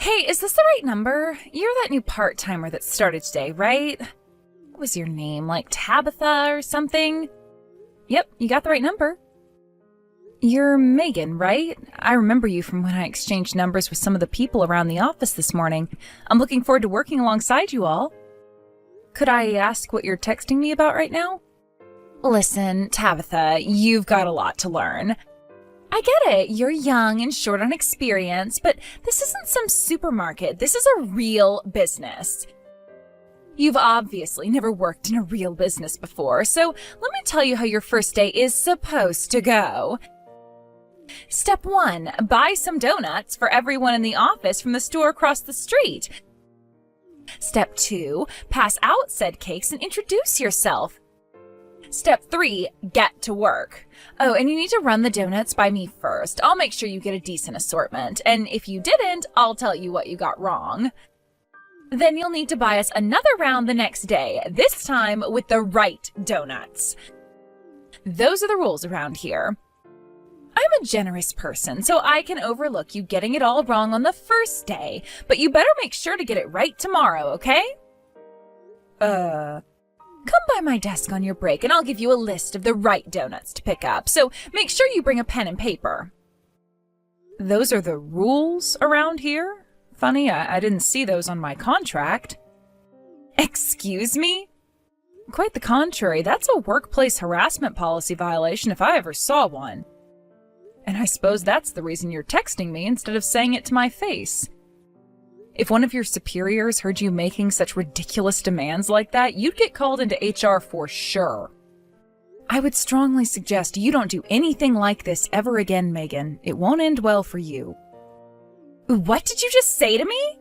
Hey, is this the right number? You're that new part-timer that started today, right? What was your name, like Tabitha or something? Yep, you got the right number. You're Megan, right? I remember you from when I exchanged numbers with some of the people around the office this morning. I'm looking forward to working alongside you all. Could I ask what you're texting me about right now? Listen, Tabitha, you've got a lot to learn. I get it, you're young and short on experience, but this isn't some supermarket. This is a real business. You've obviously never worked in a real business before, so let me tell you how your first day is supposed to go. Step 1, buy some donuts for everyone in the office from the store across the street. Step 2, pass out said cakes and introduce yourself. Step 3, get to work. Oh, and you need to run the donuts by me first. I'll make sure you get a decent assortment, and if you didn't, I'll tell you what you got wrong. Then you'll need to buy us another round the next day, this time with the right donuts. Those are the rules around here. I'm a generous person, so I can overlook you getting it all wrong on the first day, but you better make sure to get it right tomorrow, okay? Come by my desk on your break and I'll give you a list of the right donuts to pick up, so make sure you bring a pen and paper. Those are the rules around here? Funny, I didn't see those on my contract. Excuse me? Quite the contrary, that's a workplace harassment policy violation if I ever saw one. And I suppose that's the reason you're texting me instead of saying it to my face. If one of your superiors heard you making such ridiculous demands like that, you'd get called into HR for sure. I would strongly suggest you don't do anything like this ever again, Megan. It won't end well for you. What did you just say to me?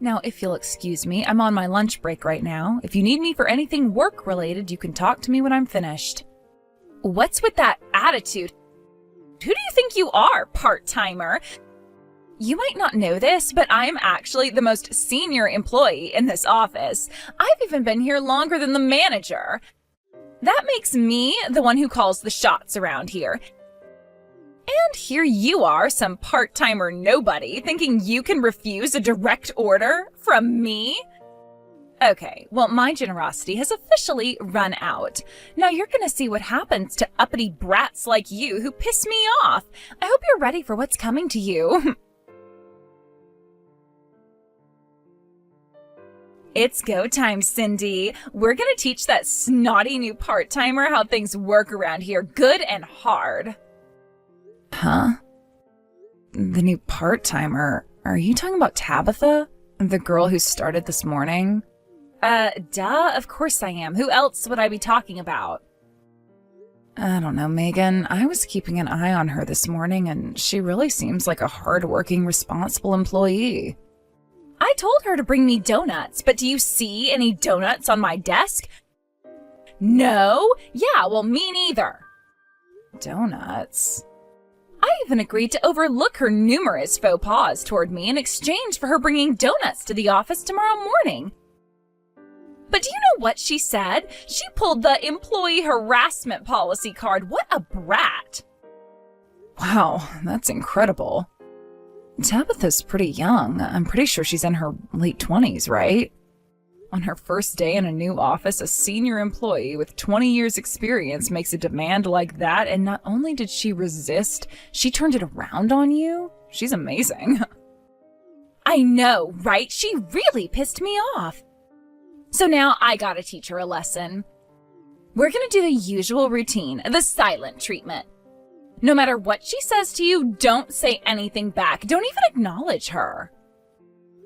Now, if you'll excuse me, I'm on my lunch break right now. If you need me for anything work-related, you can talk to me when I'm finished. What's with that attitude? Who do you think you are, part-timer? You might not know this, but I'm actually the most senior employee in this office. I've even been here longer than the manager. That makes me the one who calls the shots around here. And here you are, some part-timer nobody, thinking you can refuse a direct order from me? Okay, well, my generosity has officially run out. Now you're gonna see what happens to uppity brats like you who piss me off. I hope you're ready for what's coming to you. It's go time, Cindy. We're gonna teach that snotty new part-timer how things work around here, good and hard. Huh? The new part-timer? Are you talking about Tabitha? The girl who started this morning? Duh, of course I am. Who else would I be talking about? I don't know, Megan. I was keeping an eye on her this morning, and she really seems like a hard-working, responsible employee. I told her to bring me donuts, but do you see any donuts on my desk? No? Yeah, well, me neither. Donuts? I even agreed to overlook her numerous faux pas toward me in exchange for her bringing donuts to the office tomorrow morning. But do you know what she said? She pulled the employee harassment policy card. What a brat. Wow, that's incredible. Tabitha's pretty young. I'm pretty sure she's in her late 20s, right? On her first day in a new office, a senior employee with 20 years experience makes a demand like that, and not only did she resist, she turned it around on you? She's amazing. I know, right? She really pissed me off. So now I gotta teach her a lesson. We're gonna do the usual routine, the silent treatment. No matter what she says to you, don't say anything back. Don't even acknowledge her.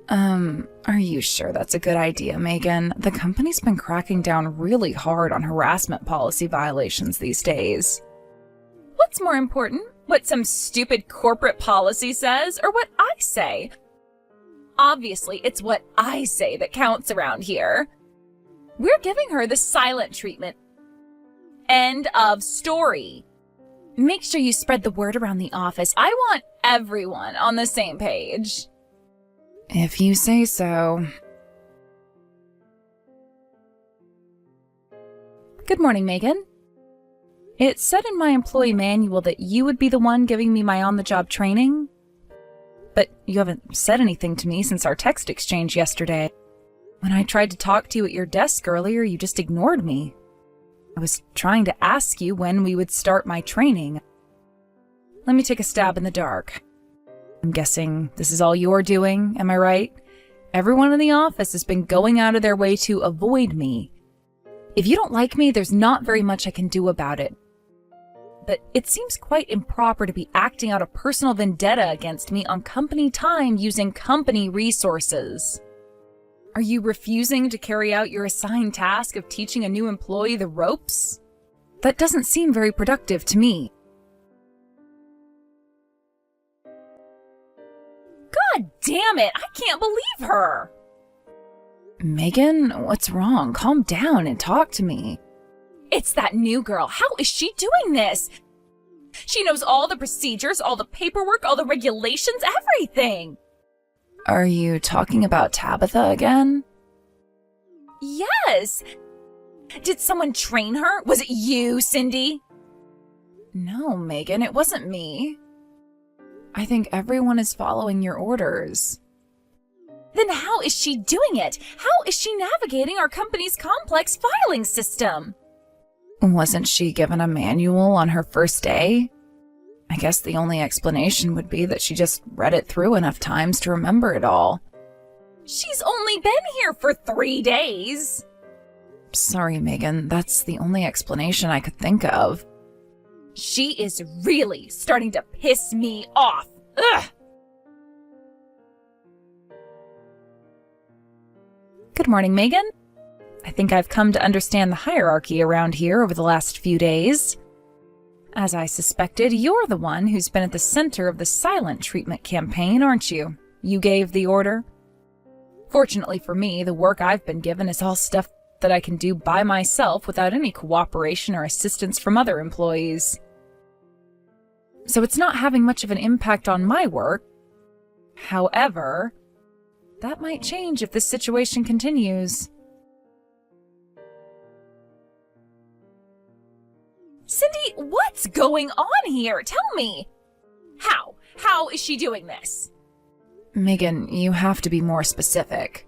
Are you sure that's a good idea, Megan? The company's been cracking down really hard on harassment policy violations these days. What's more important? What some stupid corporate policy says, or what I say? Obviously, it's what I say that counts around here. We're giving her the silent treatment. End of story. Make sure you spread the word around the office. I want everyone on the same page. If you say so. Good morning, Megan. It said in my employee manual that you would be the one giving me my on-the-job training. But you haven't said anything to me since our text exchange yesterday. When I tried to talk to you at your desk earlier, you just ignored me. I was trying to ask you when we would start my training. Let me take a stab in the dark. I'm guessing this is all you're doing, am I right? Everyone in the office has been going out of their way to avoid me. If you don't like me, there's not very much I can do about it. But it seems quite improper to be acting out a personal vendetta against me on company time using company resources. Are you refusing to carry out your assigned task of teaching a new employee the ropes? That doesn't seem very productive to me. God damn it! I can't believe her! Megan, what's wrong? Calm down and talk to me. It's that new girl. How is she doing this? She knows all the procedures, all the paperwork, all the regulations, everything. Are you talking about Tabitha again? Yes. Did someone train her? Was it you, Cindy? No, Megan, it wasn't me. I think everyone is following your orders. Then how is she doing it? How is she navigating our company's complex filing system? Wasn't she given a manual on her first day? I guess the only explanation would be that she just read it through enough times to remember it all. She's only been here for 3 days. Sorry, Megan, that's the only explanation I could think of. She is really starting to piss me off. Ugh! Good morning, Megan. I think I've come to understand the hierarchy around here over the last few days. As I suspected, you're the one who's been at the center of the silent treatment campaign, aren't you? You gave the order. Fortunately for me, the work I've been given is all stuff that I can do by myself without any cooperation or assistance from other employees. So it's not having much of an impact on my work. However, that might change if this situation continues. Cindy, what's going on here? Tell me. How? How is she doing this? Megan, you have to be more specific.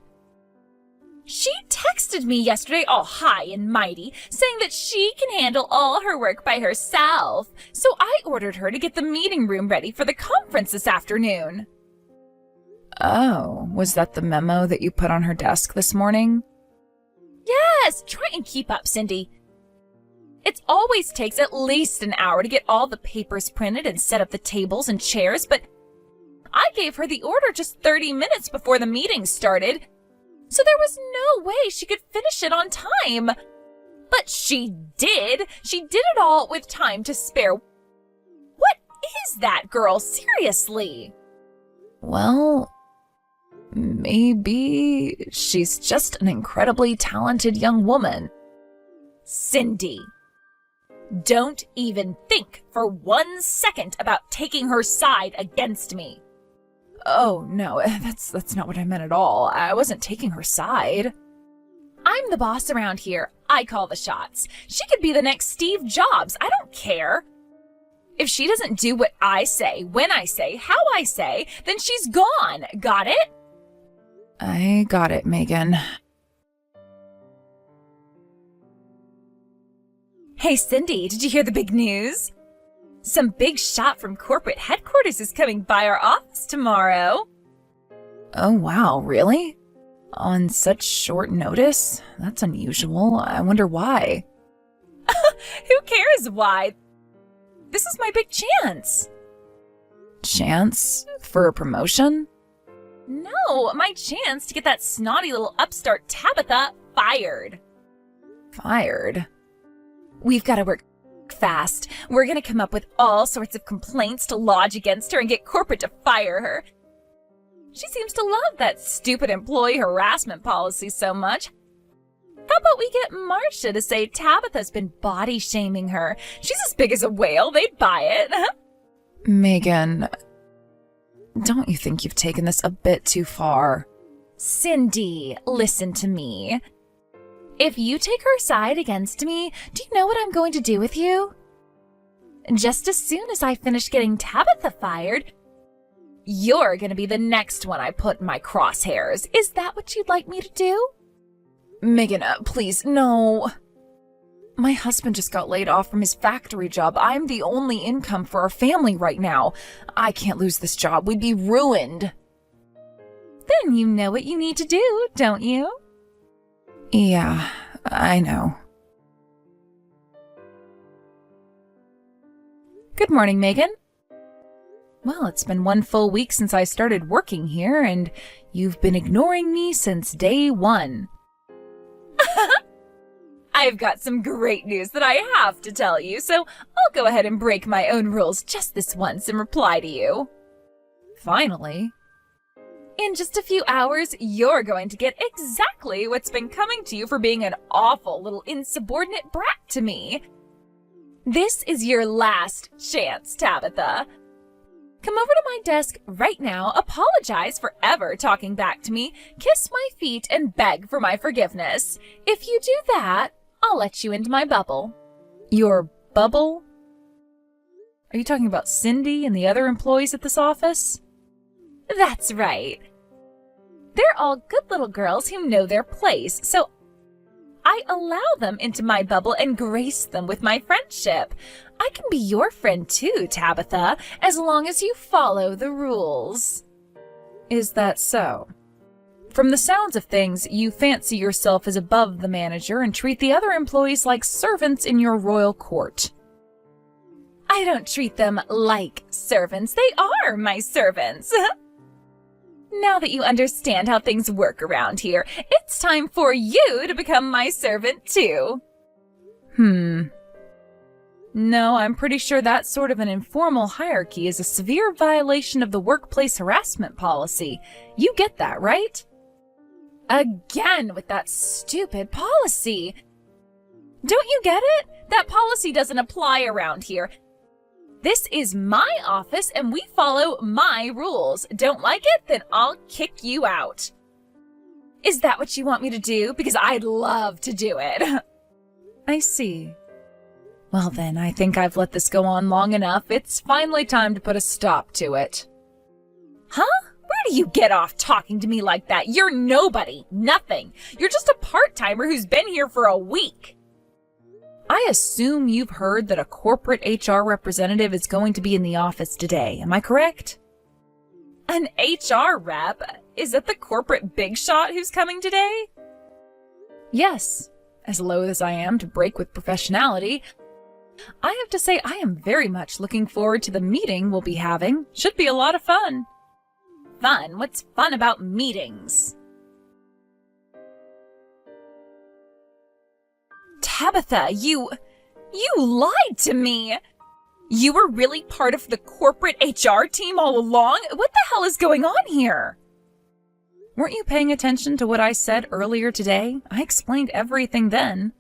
She texted me yesterday all high and mighty, saying that she can handle all her work by herself. So I ordered her to get the meeting room ready for the conference this afternoon. Oh, was that the memo that you put on her desk this morning? Yes, try and keep up, Cindy. It always takes at least an hour to get all the papers printed and set up the tables and chairs, but I gave her the order just 30 minutes before the meeting started, so there was no way she could finish it on time. But she did. She did it all with time to spare. What is that girl, seriously? Well, maybe she's just an incredibly talented young woman. Cindy, don't even think for 1 second about taking her side against me. Oh, no, that's not what I meant at all. I wasn't taking her side. I'm the boss around here. I call the shots. She could be the next Steve Jobs. I don't care. If she doesn't do what I say, when I say, how I say, then she's gone. Got it? I got it, Megan. Hey, Cindy, did you hear the big news? Some big shot from corporate headquarters is coming by our office tomorrow. Oh, wow, really? On such short notice? That's unusual. I wonder why. Who cares why? This is my big chance. Chance? For a promotion? No, my chance to get that snotty little upstart Tabitha fired. Fired? We've got to work fast. We're going to come up with all sorts of complaints to lodge against her and get corporate to fire her. She seems to love that stupid employee harassment policy so much. How about we get Marcia to say Tabitha's been body shaming her? She's as big as a whale. They'd buy it. Megan, don't you think you've taken this a bit too far? Cindy, listen to me. If you take her side against me, do you know what I'm going to do with you? Just as soon as I finish getting Tabitha fired, You're gonna be the next one I put in my crosshairs. Is that what you'd like me to do? Megan, please, no. My husband just got laid off from his factory job. I'm the only income for our family right now. I can't lose this job. We'd be ruined. Then you know what you need to do, don't you? Yeah, I know. Good morning, Megan. Well, it's been 1 full week since I started working here, and you've been ignoring me since day 1. I've got some great news that I have to tell you, so I'll go ahead and break my own rules just this once and reply to you. Finally. In just a few hours, you're going to get exactly what's been coming to you for being an awful little insubordinate brat to me. This is your last chance, Tabitha. Come over to my desk right now, apologize for ever talking back to me, kiss my feet, and beg for my forgiveness. If you do that, I'll let you into my bubble. Your bubble? Are you talking about Cindy and the other employees at this office? That's right. They're all good little girls who know their place, so I allow them into my bubble and grace them with my friendship. I can be your friend too, Tabitha, as long as you follow the rules. Is that so? From the sounds of things, you fancy yourself as above the manager and treat the other employees like servants in your royal court. I don't treat them like servants. They are my servants. Now that you understand how things work around here, it's time for you to become my servant too. No, I'm pretty sure that sort of an informal hierarchy is a severe violation of the workplace harassment policy. You get that, right? Again with that stupid policy. Don't you get it? That policy doesn't apply around here. This is my office and we follow my rules. Don't like it? Then I'll kick you out. Is that what you want me to do? Because I'd love to do it. I see. Well then, I think I've let this go on long enough. It's finally time to put a stop to it. Huh? Where do you get off talking to me like that? You're nobody. Nothing. You're just a part-timer who's been here for a week. I assume you've heard that a corporate HR representative is going to be in the office today. Am I correct? An HR rep? Is it the corporate big shot who's coming today? Yes. As loath as I am to break with professionality, I have to say I am very much looking forward to the meeting we'll be having. Should be a lot of fun. Fun? What's fun about meetings? Tabitha, you lied to me. You were really part of the corporate HR team all along? What the hell is going on here? Weren't you paying attention to what I said earlier today? I explained everything then.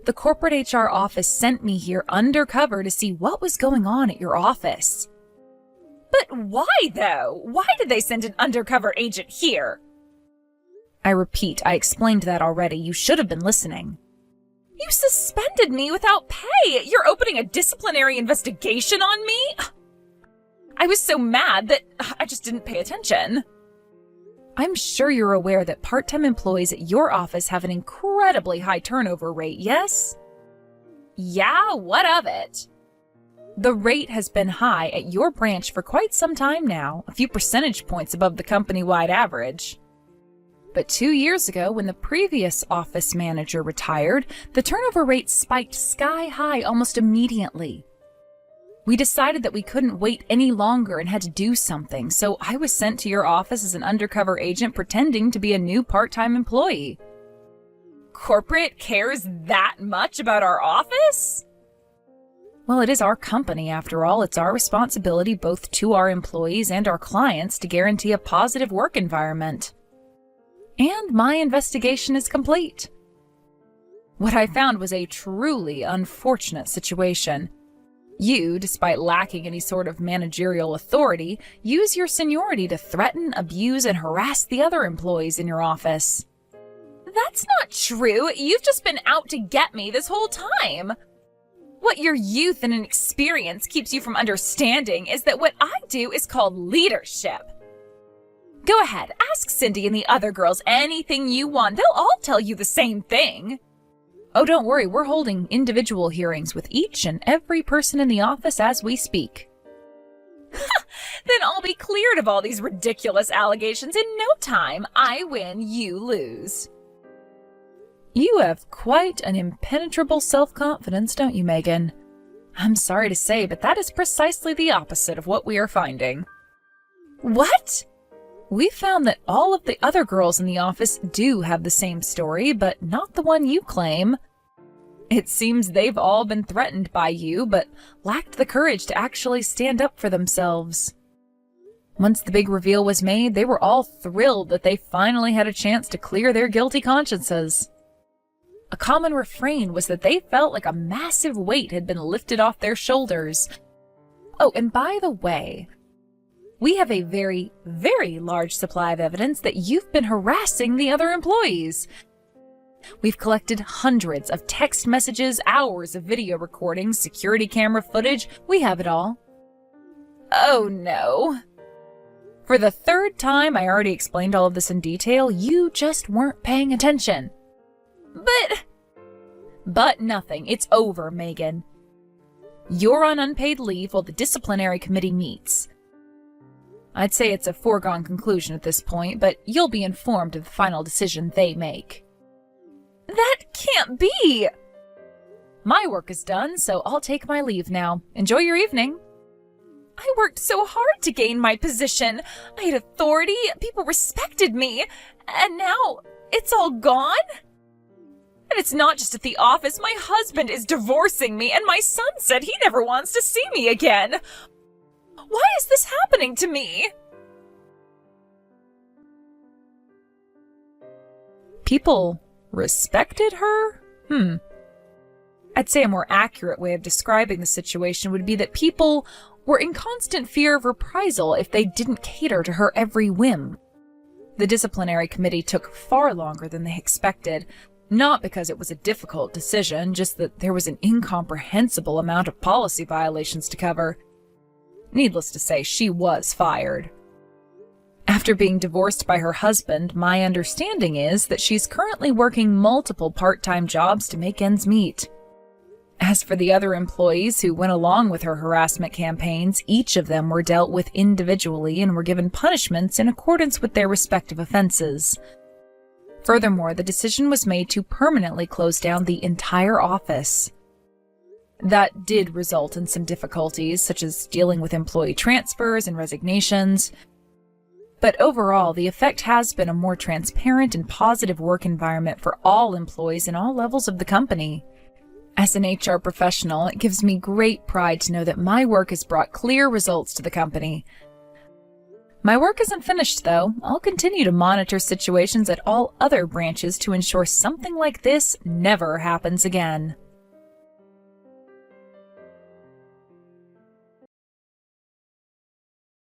The corporate HR office sent me here undercover to see what was going on at your office. But why, though? Why did they send an undercover agent here? I repeat, I explained that already. You should have been listening. You suspended me without pay. You're opening a disciplinary investigation on me? I was so mad that I just didn't pay attention. I'm sure you're aware that part-time employees at your office have an incredibly high turnover rate, yes? Yeah, what of it? The rate has been high at your branch for quite some time now, a few percentage points above the company-wide average. But 2 years ago, when the previous office manager retired, the turnover rate spiked sky high almost immediately. We decided that we couldn't wait any longer and had to do something, so I was sent to your office as an undercover agent pretending to be a new part-time employee. Corporate cares that much about our office? Well, it is our company after all. It's our responsibility both to our employees and our clients to guarantee a positive work environment. And my investigation is complete. What I found was a truly unfortunate situation. You, despite lacking any sort of managerial authority, use your seniority to threaten, abuse, and harass the other employees in your office. That's not true. You've just been out to get me this whole time. What your youth and inexperience keeps you from understanding is that what I do is called leadership. Go ahead, ask Cindy and the other girls anything you want. They'll all tell you the same thing. Oh, don't worry, we're holding individual hearings with each and every person in the office as we speak. Then I'll be cleared of all these ridiculous allegations in no time. I win, you lose. You have quite an impenetrable self-confidence, don't you, Megan? I'm sorry to say, but that is precisely the opposite of what we are finding. What? We found that all of the other girls in the office do have the same story, but not the one you claim. It seems they've all been threatened by you, but lacked the courage to actually stand up for themselves. Once the big reveal was made, they were all thrilled that they finally had a chance to clear their guilty consciences. A common refrain was that they felt like a massive weight had been lifted off their shoulders. Oh, and by the way, we have a very, very large supply of evidence that you've been harassing the other employees. We've collected hundreds of text messages, hours of video recordings, security camera footage. We have it all. Oh no. For the third time, I already explained all of this in detail. You just weren't paying attention. But nothing. It's over, Megan. You're on unpaid leave while the disciplinary committee meets. I'd say it's a foregone conclusion at this point, but you'll be informed of the final decision they make. That can't be! My work is done, so I'll take my leave now. Enjoy your evening. I worked so hard to gain my position. I had authority, people respected me, and now it's all gone? And it's not just at the office. My husband is divorcing me, and my son said he never wants to see me again. Why is this happening to me? People respected her? I'd say a more accurate way of describing the situation would be that people were in constant fear of reprisal if they didn't cater to her every whim. The disciplinary committee took far longer than they expected, not because it was a difficult decision, just that there was an incomprehensible amount of policy violations to cover. Needless to say, she was fired. After being divorced by her husband, my understanding is that she's currently working multiple part-time jobs to make ends meet. As for the other employees who went along with her harassment campaigns, each of them were dealt with individually and were given punishments in accordance with their respective offenses. Furthermore, the decision was made to permanently close down the entire office. That did result in some difficulties, such as dealing with employee transfers and resignations. But overall, the effect has been a more transparent and positive work environment for all employees in all levels of the company. As an HR professional, it gives me great pride to know that my work has brought clear results to the company. My work isn't finished, though. I'll continue to monitor situations at all other branches to ensure something like this never happens again.